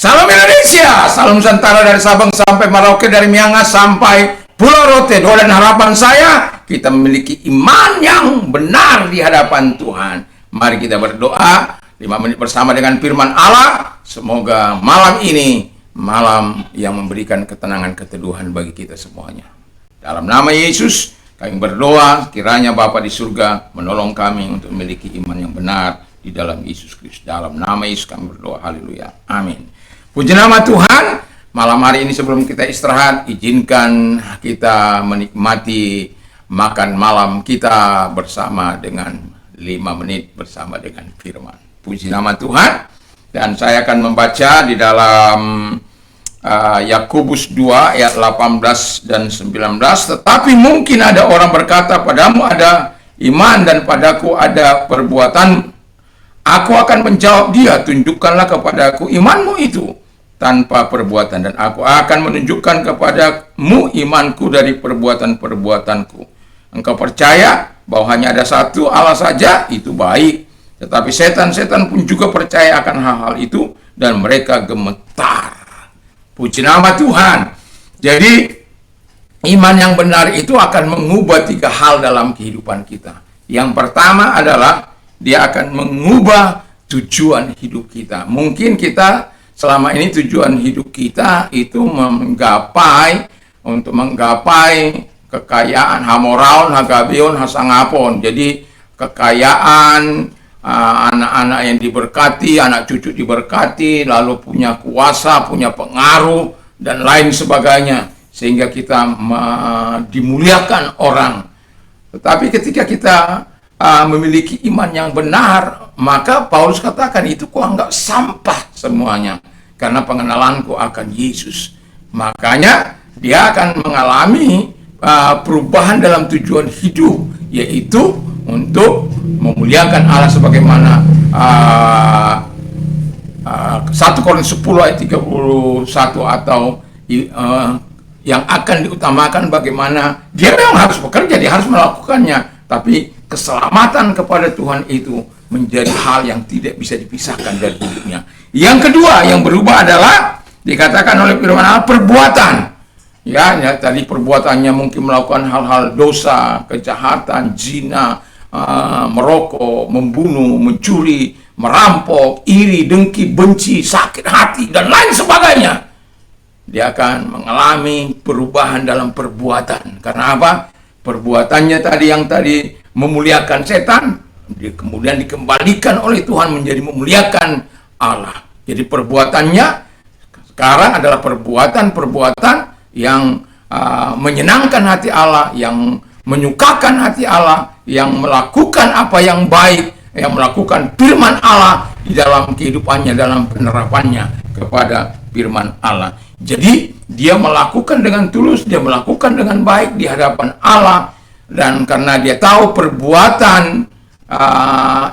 Salam Indonesia, salam Nusantara dari Sabang sampai Merauke, dari Miangas sampai Pulau Rote. Doa dan harapan saya, kita memiliki iman yang benar di hadapan Tuhan. Mari kita berdoa 5 menit bersama dengan firman Allah. Semoga malam ini malam yang memberikan ketenangan, keteduhan bagi kita semuanya. Dalam nama Yesus kami berdoa, kiranya Bapa di surga menolong kami untuk memiliki iman yang benar di dalam Yesus Kristus. Dalam nama Yesus kami berdoa, haleluya, amin. Puji nama Tuhan. Malam hari ini sebelum kita istirahat, izinkan kita menikmati makan malam kita bersama dengan 5 menit bersama dengan firman. Puji nama Tuhan. Dan saya akan membaca di dalam Yakobus 2 ayat 18 dan 19. Tetapi mungkin ada orang berkata, padamu ada iman dan padaku ada perbuatan. Aku akan menjawab dia, tunjukkanlah kepadaku imanmu itu tanpa perbuatan, dan aku akan menunjukkan kepadamu imanku dari perbuatan-perbuatanku. Engkau percaya bahwa hanya ada satu Allah saja, itu baik. Tetapi setan-setan pun juga percaya akan hal-hal itu, dan mereka gemetar. Puji nama Tuhan. Jadi iman yang benar itu akan mengubah 3 hal dalam kehidupan kita. Yang pertama adalah dia akan mengubah tujuan hidup kita. Mungkin kita selama ini tujuan hidup kita itu menggapai kekayaan, hamoraun, hagabeon, hasangapon. Jadi kekayaan, anak-anak yang diberkati, anak cucu diberkati, lalu punya kuasa, punya pengaruh, dan lain sebagainya. Sehingga kita dimuliakan orang. Tetapi ketika kita memiliki iman yang benar, maka Paulus katakan itu kuanggap sampah semuanya, karena pengenalanku akan Yesus. Makanya dia akan mengalami perubahan dalam tujuan hidup, yaitu untuk memuliakan Allah sebagaimana 1 Korintus 10 ayat 31, atau yang akan diutamakan bagaimana dia memang harus bekerja, dia harus melakukannya, tapi keselamatan kepada Tuhan itu menjadi hal yang tidak bisa dipisahkan dari hidupnya. Yang kedua yang berubah adalah dikatakan oleh firman Allah perbuatan. Ya, tadi perbuatannya mungkin melakukan hal-hal dosa, kejahatan, zina, merokok, membunuh, mencuri, merampok, iri, dengki, benci, sakit hati, dan lain sebagainya. Dia akan mengalami perubahan dalam perbuatan. Karena apa? Perbuatannya tadi yang tadi memuliakan setan, kemudian dikembalikan oleh Tuhan menjadi memuliakan Allah. Jadi perbuatannya sekarang adalah perbuatan-perbuatan yang menyenangkan hati Allah, yang menyukakan hati Allah, yang melakukan apa yang baik, yang melakukan firman Allah di dalam kehidupannya, dalam penerapannya kepada firman Allah. Jadi dia melakukan dengan tulus, dia melakukan dengan baik di hadapan Allah. Dan karena dia tahu perbuatan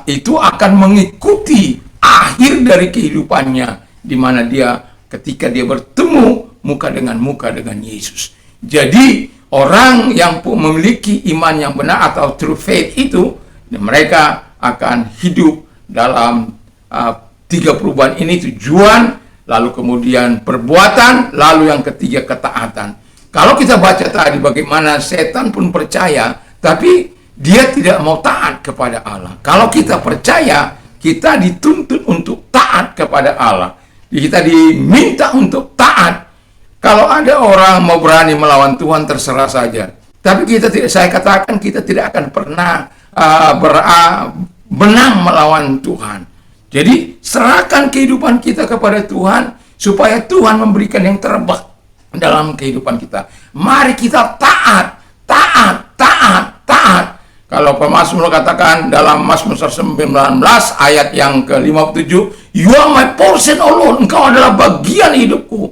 itu akan mengikuti akhir dari kehidupannya, di mana dia ketika dia bertemu muka dengan Yesus. Jadi orang yang memiliki iman yang benar atau true faith itu, mereka akan hidup dalam 3 perubahan ini: tujuan, lalu kemudian perbuatan, lalu yang ketiga ketaatan. Kalau kita baca tadi bagaimana setan pun percaya, tapi dia tidak mau taat kepada Allah. Kalau kita percaya, kita dituntut untuk taat kepada Allah. Kita diminta untuk taat. Kalau ada orang mau berani melawan Tuhan, terserah saja. Tapi saya katakan kita tidak akan pernah menang melawan Tuhan. Jadi serahkan kehidupan kita kepada Tuhan, supaya Tuhan memberikan yang terbaik dalam kehidupan kita. Mari kita taat. Kalau pemazmur katakan dalam Mazmur 19 ayat yang ke-57, you are my portion, O Lord, engkau adalah bagian hidupku.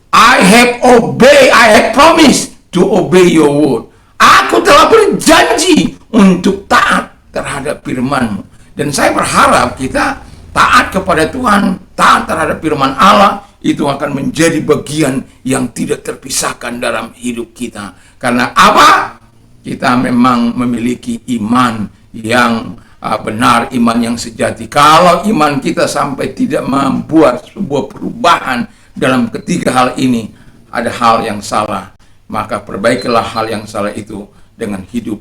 I have promised to obey your word. Aku telah berjanji untuk taat terhadap firman-Mu. Dan saya berharap kita taat kepada Tuhan, taat terhadap firman Allah, itu akan menjadi bagian yang tidak terpisahkan dalam hidup kita. Karena apa? Kita memang memiliki iman yang benar, iman yang sejati. Kalau iman kita sampai tidak membuat sebuah perubahan dalam ketiga hal ini, ada hal yang salah. Maka perbaikilah hal yang salah itu dengan hidup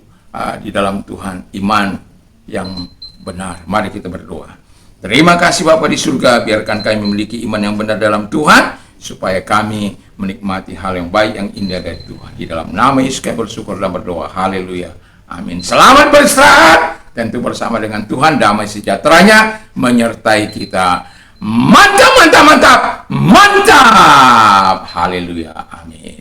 di dalam Tuhan, iman yang benar. Mari kita berdoa. Terima kasih Bapa di surga, biarkan kami memiliki iman yang benar dalam Tuhan, supaya kami menikmati hal yang baik, yang indah dari Tuhan. Di dalam nama Yesus kami bersyukur dan berdoa. Haleluya. Amin. Selamat beristirahat. Tentu bersama dengan Tuhan, damai sejahteranya menyertai kita. Mantap, mantap, mantap, mantap. Haleluya. Amin.